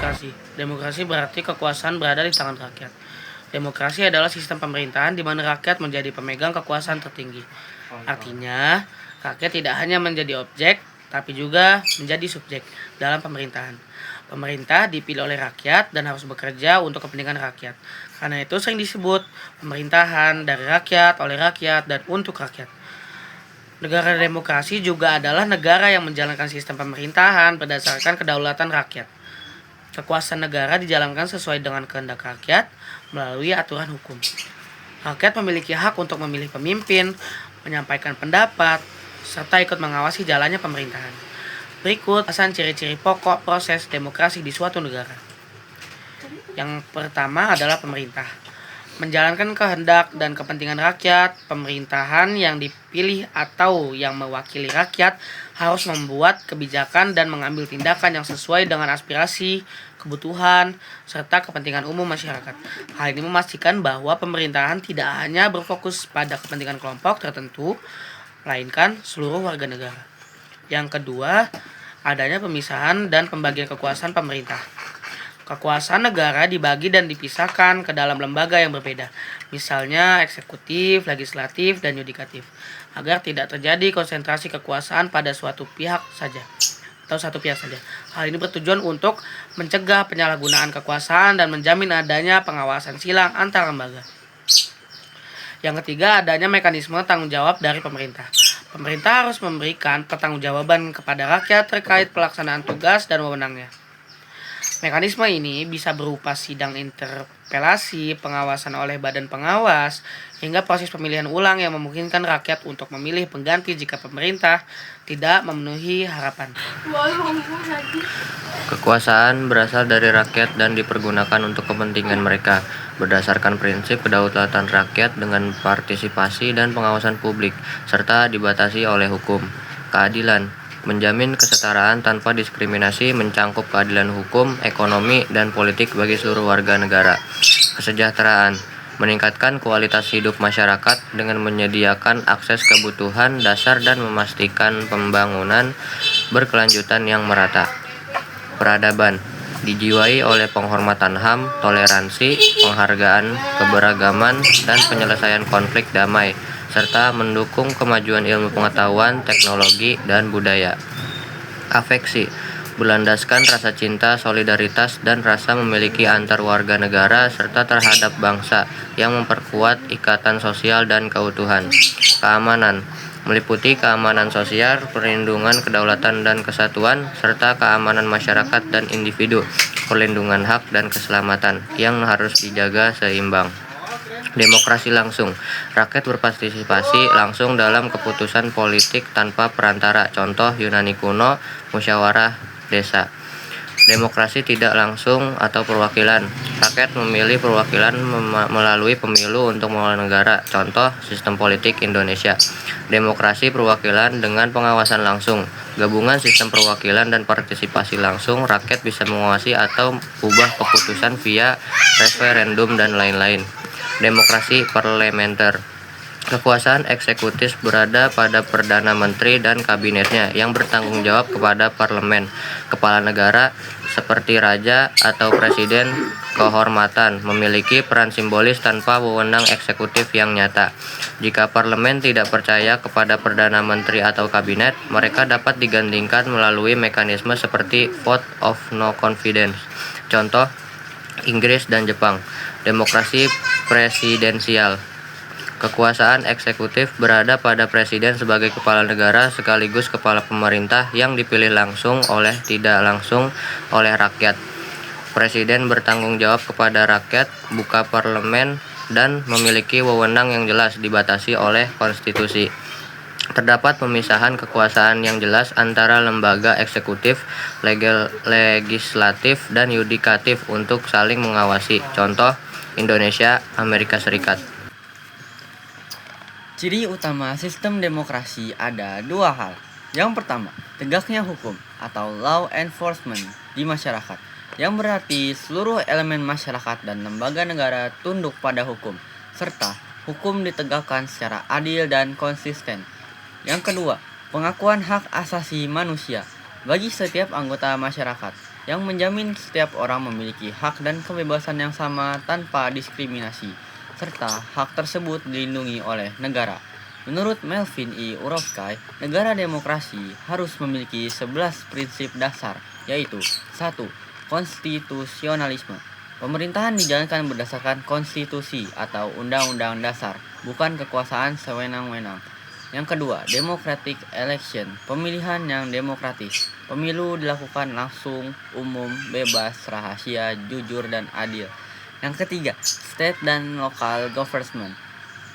Demokrasi. Demokrasi berarti kekuasaan berada di tangan rakyat. Demokrasi adalah sistem pemerintahan di mana rakyat menjadi pemegang kekuasaan tertinggi. Artinya, rakyat tidak hanya menjadi objek, tapi juga menjadi subjek dalam pemerintahan. Pemerintah dipilih oleh rakyat dan harus bekerja untuk kepentingan rakyat. Karena itu sering disebut pemerintahan dari rakyat, oleh rakyat, dan untuk rakyat. Negara demokrasi juga adalah negara yang menjalankan sistem pemerintahan berdasarkan kedaulatan rakyat. Kekuasaan negara dijalankan sesuai dengan kehendak rakyat melalui aturan hukum. Rakyat memiliki hak untuk memilih pemimpin, menyampaikan pendapat, serta ikut mengawasi jalannya pemerintahan. Berikut ciri-ciri pokok proses demokrasi di suatu negara. Yang pertama adalah pemerintah. Menjalankan kehendak dan kepentingan rakyat, pemerintahan yang dipilih atau yang mewakili rakyat harus membuat kebijakan dan mengambil tindakan yang sesuai dengan aspirasi, kebutuhan, serta kepentingan umum masyarakat. Hal ini memastikan bahwa pemerintahan tidak hanya berfokus pada kepentingan kelompok tertentu, melainkan seluruh warga negara. Yang kedua, adanya pemisahan dan pembagian kekuasaan pemerintah. Kekuasaan negara dibagi dan dipisahkan ke dalam lembaga yang berbeda, misalnya eksekutif, legislatif, dan yudikatif, agar tidak terjadi konsentrasi kekuasaan pada suatu pihak saja. Hal ini bertujuan untuk mencegah penyalahgunaan kekuasaan dan menjamin adanya pengawasan silang antar lembaga. Yang ketiga, adanya mekanisme tanggung jawab dari pemerintah. Pemerintah harus memberikan pertanggungjawaban kepada rakyat terkait pelaksanaan tugas dan wewenangnya. Mekanisme ini bisa berupa sidang interpelasi, pengawasan oleh badan pengawas, hingga proses pemilihan ulang yang memungkinkan rakyat untuk memilih pengganti jika pemerintah tidak memenuhi harapan. Kekuasaan berasal dari rakyat dan dipergunakan untuk kepentingan mereka, berdasarkan prinsip kedaulatan rakyat dengan partisipasi dan pengawasan publik, serta dibatasi oleh hukum. Keadilan menjamin kesetaraan tanpa diskriminasi, mencangkup keadilan hukum, ekonomi, dan politik bagi seluruh warga negara. Kesejahteraan meningkatkan kualitas hidup masyarakat dengan menyediakan akses kebutuhan dasar dan memastikan pembangunan berkelanjutan yang merata. Peradaban dijiwai oleh penghormatan HAM, toleransi, penghargaan keberagaman, dan penyelesaian konflik damai, serta mendukung kemajuan ilmu pengetahuan, teknologi, dan budaya. Afeksi berlandaskan rasa cinta, solidaritas, dan rasa memiliki antar warga negara serta terhadap bangsa yang memperkuat ikatan sosial dan keutuhan. Keamanan meliputi keamanan sosial, perlindungan kedaulatan dan kesatuan, serta keamanan masyarakat dan individu, perlindungan hak dan keselamatan yang harus dijaga seimbang. Demokrasi langsung. Rakyat berpartisipasi langsung dalam keputusan politik tanpa perantara. Contoh Yunani kuno, musyawarah desa. Demokrasi tidak langsung atau perwakilan. Rakyat memilih perwakilan melalui pemilu untuk mengelola negara. Contoh sistem politik Indonesia. Demokrasi perwakilan dengan pengawasan langsung. Gabungan sistem perwakilan dan partisipasi langsung, rakyat bisa mengawasi atau ubah keputusan via referendum dan lain-lain. Demokrasi parlementer. Kekuasaan eksekutif berada pada Perdana Menteri dan kabinetnya yang bertanggung jawab kepada parlemen. Kepala negara seperti raja atau presiden kehormatan memiliki peran simbolis tanpa wewenang eksekutif yang nyata. Jika parlemen tidak percaya kepada Perdana Menteri atau kabinet, mereka dapat digantikan melalui mekanisme seperti vote of no confidence. Contoh Inggris dan Jepang. Demokrasi presidensial. Kekuasaan eksekutif berada pada presiden sebagai kepala negara sekaligus kepala pemerintah yang dipilih langsung tidak langsung oleh rakyat. Presiden bertanggung jawab kepada rakyat, buka parlemen, dan memiliki wewenang yang jelas dibatasi oleh konstitusi. Terdapat pemisahan kekuasaan yang jelas antara lembaga eksekutif, legislatif, dan yudikatif untuk saling mengawasi. Contoh Indonesia, Amerika Serikat. Ciri utama sistem demokrasi ada dua hal. Yang pertama, tegaknya hukum atau law enforcement di masyarakat, yang berarti seluruh elemen masyarakat dan lembaga negara tunduk pada hukum, serta hukum ditegakkan secara adil dan konsisten. Yang kedua, pengakuan hak asasi manusia bagi setiap anggota masyarakat, yang menjamin setiap orang memiliki hak dan kebebasan yang sama tanpa diskriminasi, serta hak tersebut dilindungi oleh negara. Menurut Melvin E. Urowsky, negara demokrasi harus memiliki 11 prinsip dasar, yaitu 1. Konstitusionalisme. Pemerintahan dijalankan berdasarkan konstitusi atau undang-undang dasar, bukan kekuasaan sewenang-wenang. Yang kedua, democratic election, pemilihan yang demokratis. Pemilu dilakukan langsung, umum, bebas, rahasia, jujur, dan adil. Yang ketiga, state dan local government,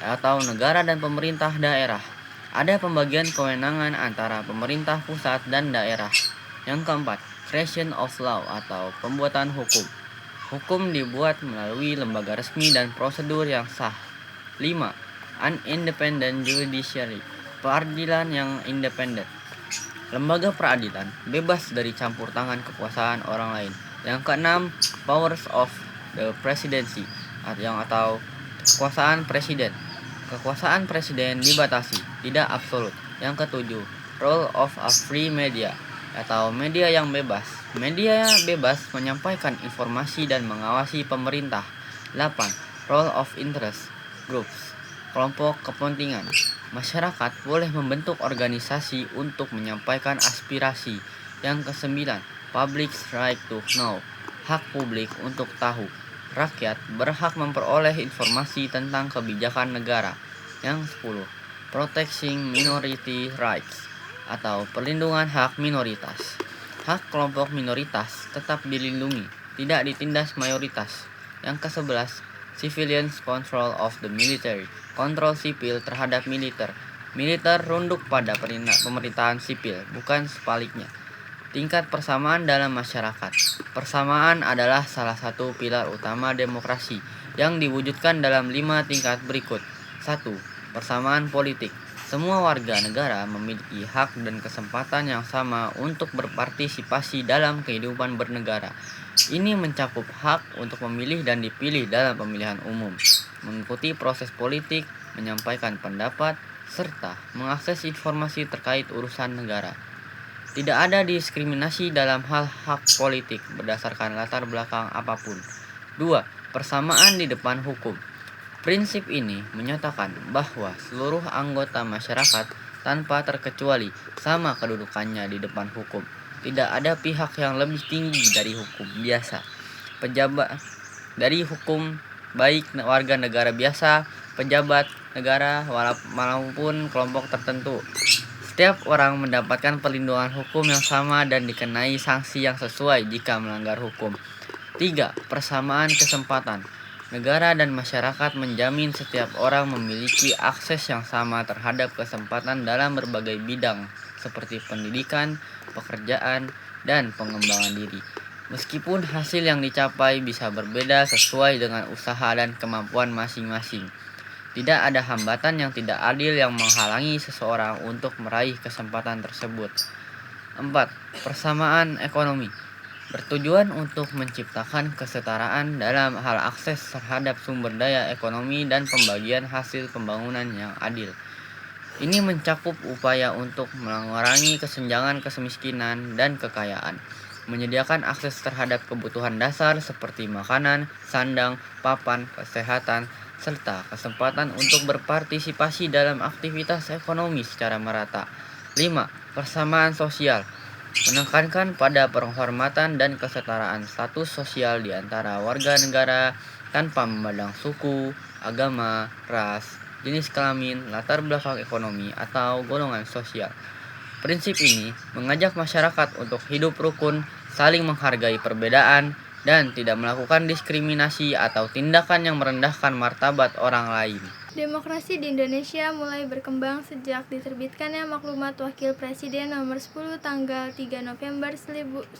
atau negara dan pemerintah daerah. Ada pembagian kewenangan antara pemerintah pusat dan daerah. Yang keempat, creation of law, atau pembuatan hukum. Hukum dibuat melalui lembaga resmi dan prosedur yang sah. 5. An independent judiciary, peradilan yang independen. Lembaga peradilan bebas dari campur tangan kekuasaan orang lain. Yang keenam, powers of the presidency, atau kekuasaan presiden. Kekuasaan presiden dibatasi, tidak absolut. Yang ketujuh, role of a free media, atau media yang bebas. Media bebas menyampaikan informasi dan mengawasi pemerintah. 8. Role of interest groups, kelompok kepentingan. Masyarakat boleh membentuk organisasi untuk menyampaikan aspirasi. Yang kesembilan, public's right to know, hak publik untuk tahu. Rakyat berhak memperoleh informasi tentang kebijakan negara. Yang 10, protecting minority rights, atau perlindungan hak minoritas. Hak kelompok minoritas tetap dilindungi, tidak ditindas mayoritas. Yang ke-11, civilian control of the military, kontrol sipil terhadap militer. Militer runduk pada pemerintahan sipil, bukan sebaliknya. Tingkat persamaan dalam masyarakat. Persamaan adalah salah satu pilar utama demokrasi yang diwujudkan dalam 5 tingkat berikut. 1. Persamaan politik. Semua warga negara memiliki hak dan kesempatan yang sama untuk berpartisipasi dalam kehidupan bernegara. Ini mencakup hak untuk memilih dan dipilih dalam pemilihan umum, mengikuti proses politik, menyampaikan pendapat, serta mengakses informasi terkait urusan negara. Tidak ada diskriminasi dalam hal hak politik berdasarkan latar belakang apapun. 2. Persamaan di depan hukum. Prinsip ini menyatakan bahwa seluruh anggota masyarakat tanpa terkecuali sama kedudukannya di depan hukum. Tidak ada pihak yang lebih tinggi dari hukum biasa. Pejabat dari hukum, baik warga negara biasa, pejabat negara maupun kelompok tertentu. Setiap orang mendapatkan perlindungan hukum yang sama dan dikenai sanksi yang sesuai jika melanggar hukum. 3. Persamaan kesempatan. Negara dan masyarakat menjamin setiap orang memiliki akses yang sama terhadap kesempatan dalam berbagai bidang seperti pendidikan, pekerjaan, dan pengembangan diri. Meskipun hasil yang dicapai bisa berbeda sesuai dengan usaha dan kemampuan masing-masing. Tidak ada hambatan yang tidak adil yang menghalangi seseorang untuk meraih kesempatan tersebut. 4. Persamaan ekonomi. Bertujuan untuk menciptakan kesetaraan dalam hal akses terhadap sumber daya ekonomi dan pembagian hasil pembangunan yang adil. Ini mencakup upaya untuk mengurangi kesenjangan kemiskinan dan kekayaan, menyediakan akses terhadap kebutuhan dasar seperti makanan, sandang, papan, kesehatan, serta kesempatan untuk berpartisipasi dalam aktivitas ekonomi secara merata. 5. Persamaan sosial. Menekankan pada penghormatan dan kesetaraan status sosial di antara warga negara tanpa memandang suku, agama, ras, jenis kelamin, latar belakang ekonomi, atau golongan sosial. Prinsip ini mengajak masyarakat untuk hidup rukun, saling menghargai perbedaan, dan tidak melakukan diskriminasi atau tindakan yang merendahkan martabat orang lain. Demokrasi di Indonesia mulai berkembang sejak diterbitkannya Maklumat Wakil Presiden Nomor 10 tanggal 3 November 1945.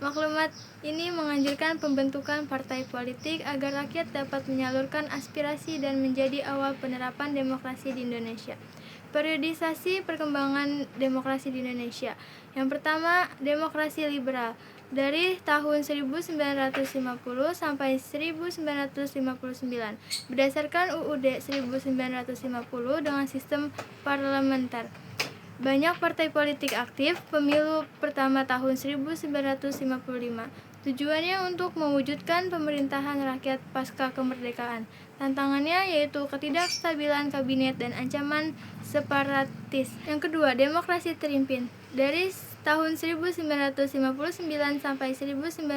Maklumat ini menganjurkan pembentukan partai politik agar rakyat dapat menyalurkan aspirasi dan menjadi awal penerapan demokrasi di Indonesia. Periodisasi perkembangan demokrasi di Indonesia. Yang pertama, demokrasi liberal. Dari tahun 1950 sampai 1959 berdasarkan UUD 1950 dengan sistem parlementer. banyak partai politik aktif. Pemilu pertama tahun 1955. Tujuannya untuk mewujudkan pemerintahan rakyat pasca kemerdekaan. Tantangannya yaitu ketidakstabilan kabinet dan ancaman separatis. Yang kedua, demokrasi terimpin. Dari tahun 1959 sampai 1966.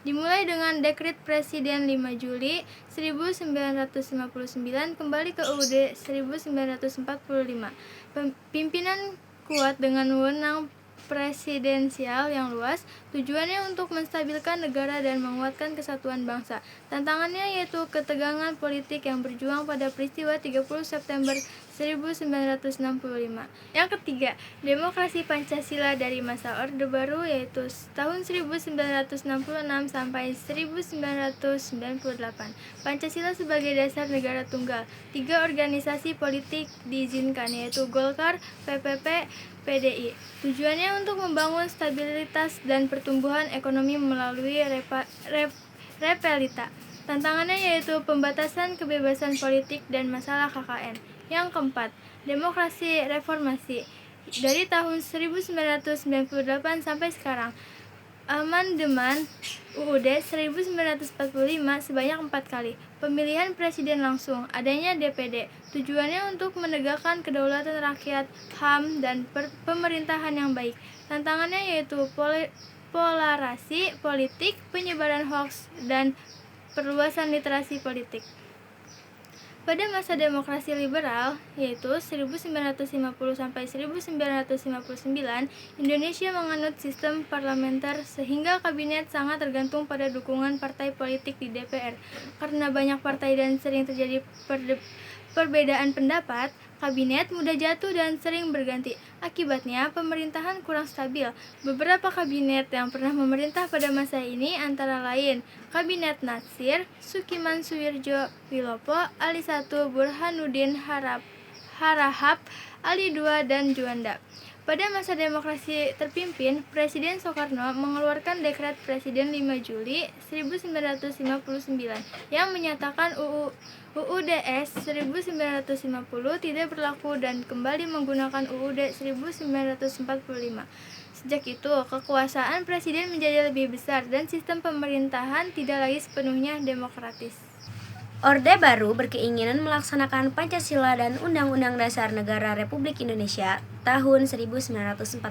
Dimulai dengan Dekret Presiden 5 Juli 1959 kembali ke UUD 1945. Pimpinan kuat dengan wewenang presidensial yang luas, tujuannya untuk menstabilkan negara dan menguatkan kesatuan bangsa. Tantangannya yaitu ketegangan politik yang berjuang pada peristiwa 30 September 1965. Yang ketiga, demokrasi Pancasila dari masa Orde Baru, yaitu tahun 1966 sampai 1998. Pancasila sebagai dasar negara tunggal. 3 organisasi politik diizinkan, yaitu Golkar, PPP, PDI. Tujuannya untuk membangun stabilitas dan pertumbuhan ekonomi melalui repelita. Tantangannya yaitu pembatasan kebebasan politik dan masalah KKN. Yang keempat, demokrasi reformasi. Dari tahun 1998 sampai sekarang. Amandemen UUD 1945 sebanyak 4 kali. Pemilihan presiden langsung, adanya DPD. Tujuannya untuk menegakkan kedaulatan rakyat, HAM, dan pemerintahan yang baik. Tantangannya yaitu polarasi politik, penyebaran hoaks, dan perluasan literasi politik. Pada masa demokrasi liberal, yaitu 1950 sampai 1959, Indonesia menganut sistem parlementer sehingga kabinet sangat tergantung pada dukungan partai politik di DPR. Karena banyak partai dan sering terjadi perbedaan pendapat, kabinet mudah jatuh dan sering berganti. Akibatnya, pemerintahan kurang stabil. Beberapa kabinet yang pernah memerintah pada masa ini antara lain Kabinet Natsir, Sukiman Suwirjo Wilopo, Ali I, Burhanuddin Harahap, Ali II, dan Juanda. Pada masa demokrasi terpimpin, Presiden Soekarno mengeluarkan Dekret Presiden 5 Juli 1959 yang menyatakan UUDS 1950 tidak berlaku dan kembali menggunakan UUD 1945. Sejak itu, kekuasaan presiden menjadi lebih besar dan sistem pemerintahan tidak lagi sepenuhnya demokratis. Orde Baru berkeinginan melaksanakan Pancasila dan Undang-Undang Dasar Negara Republik Indonesia tahun 1945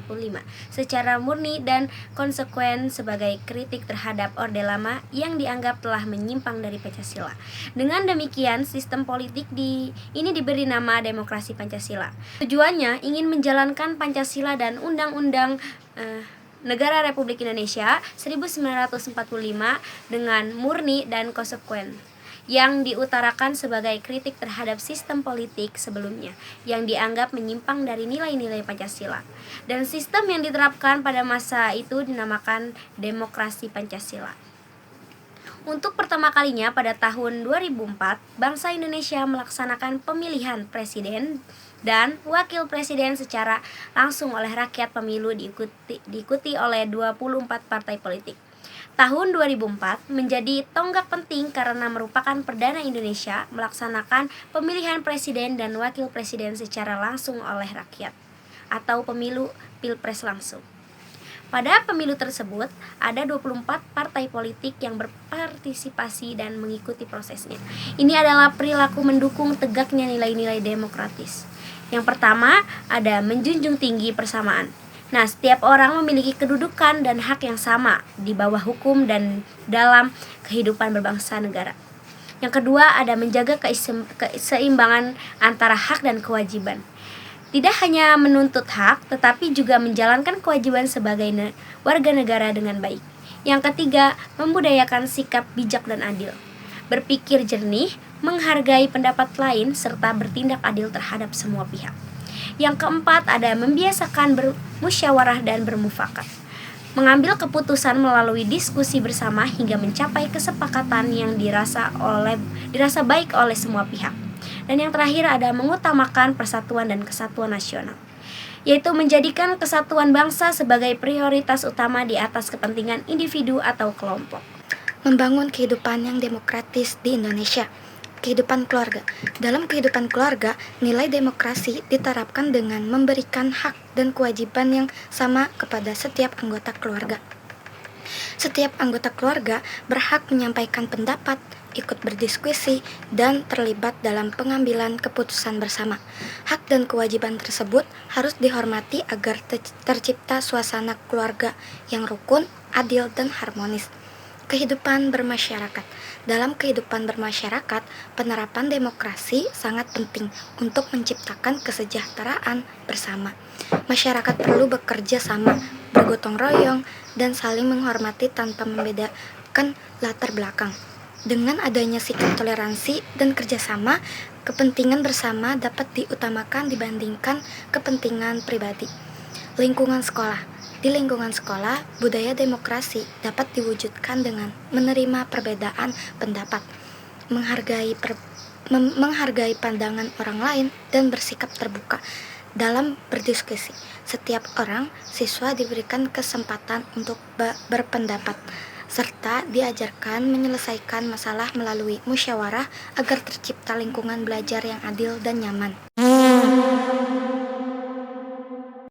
secara murni dan konsekuen sebagai kritik terhadap Orde Lama yang dianggap telah menyimpang dari Pancasila. Dengan demikian, sistem politik ini diberi nama demokrasi Pancasila. Tujuannya ingin menjalankan Pancasila dan Undang-Undang Negara Republik Indonesia 1945 dengan murni dan konsekuen, yang diutarakan sebagai kritik terhadap sistem politik sebelumnya yang dianggap menyimpang dari nilai-nilai Pancasila. Dan sistem yang diterapkan pada masa itu dinamakan demokrasi Pancasila. Untuk pertama kalinya pada tahun 2004, bangsa Indonesia melaksanakan pemilihan presiden dan wakil presiden secara langsung oleh rakyat. Pemilu diikuti oleh 24 partai politik. Tahun 2004 menjadi tonggak penting karena merupakan perdana Indonesia melaksanakan pemilihan presiden dan wakil presiden secara langsung oleh rakyat atau pemilu pilpres langsung. Pada pemilu tersebut ada 24 partai politik yang berpartisipasi dan mengikuti prosesnya. Ini adalah perilaku mendukung tegaknya nilai-nilai demokratis. Yang pertama ada menjunjung tinggi persamaan. Nah, setiap orang memiliki kedudukan dan hak yang sama di bawah hukum dan dalam kehidupan berbangsa negara. Yang kedua, ada menjaga keseimbangan antara hak dan kewajiban. Tidak hanya menuntut hak, tetapi juga menjalankan kewajiban sebagai warga negara dengan baik. Yang ketiga, membudayakan sikap bijak dan adil. Berpikir jernih, menghargai pendapat lain, serta bertindak adil terhadap semua pihak. Yang keempat, ada membiasakan bermusyawarah dan bermufakat. Mengambil keputusan melalui diskusi bersama hingga mencapai kesepakatan yang dirasa baik oleh semua pihak. Dan yang terakhir ada mengutamakan persatuan dan kesatuan nasional, yaitu menjadikan kesatuan bangsa sebagai prioritas utama di atas kepentingan individu atau kelompok. Membangun kehidupan yang demokratis di Indonesia. Kehidupan keluarga. Dalam kehidupan keluarga, nilai demokrasi diterapkan dengan memberikan hak dan kewajiban yang sama kepada setiap anggota keluarga. Setiap anggota keluarga berhak menyampaikan pendapat, ikut berdiskusi, dan terlibat dalam pengambilan keputusan bersama. Hak dan kewajiban tersebut harus dihormati agar tercipta suasana keluarga yang rukun, adil, dan harmonis. Kehidupan bermasyarakat. Dalam kehidupan bermasyarakat, penerapan demokrasi sangat penting untuk menciptakan kesejahteraan bersama. Masyarakat perlu bekerja sama, bergotong royong, dan saling menghormati tanpa membedakan latar belakang. Dengan adanya sikap toleransi dan kerjasama, kepentingan bersama dapat diutamakan dibandingkan kepentingan pribadi. Lingkungan sekolah. Di lingkungan sekolah, budaya demokrasi dapat diwujudkan dengan menerima perbedaan pendapat, menghargai pandangan orang lain, dan bersikap terbuka dalam berdiskusi. Setiap orang, siswa diberikan kesempatan untuk berpendapat, serta diajarkan menyelesaikan masalah melalui musyawarah agar tercipta lingkungan belajar yang adil dan nyaman.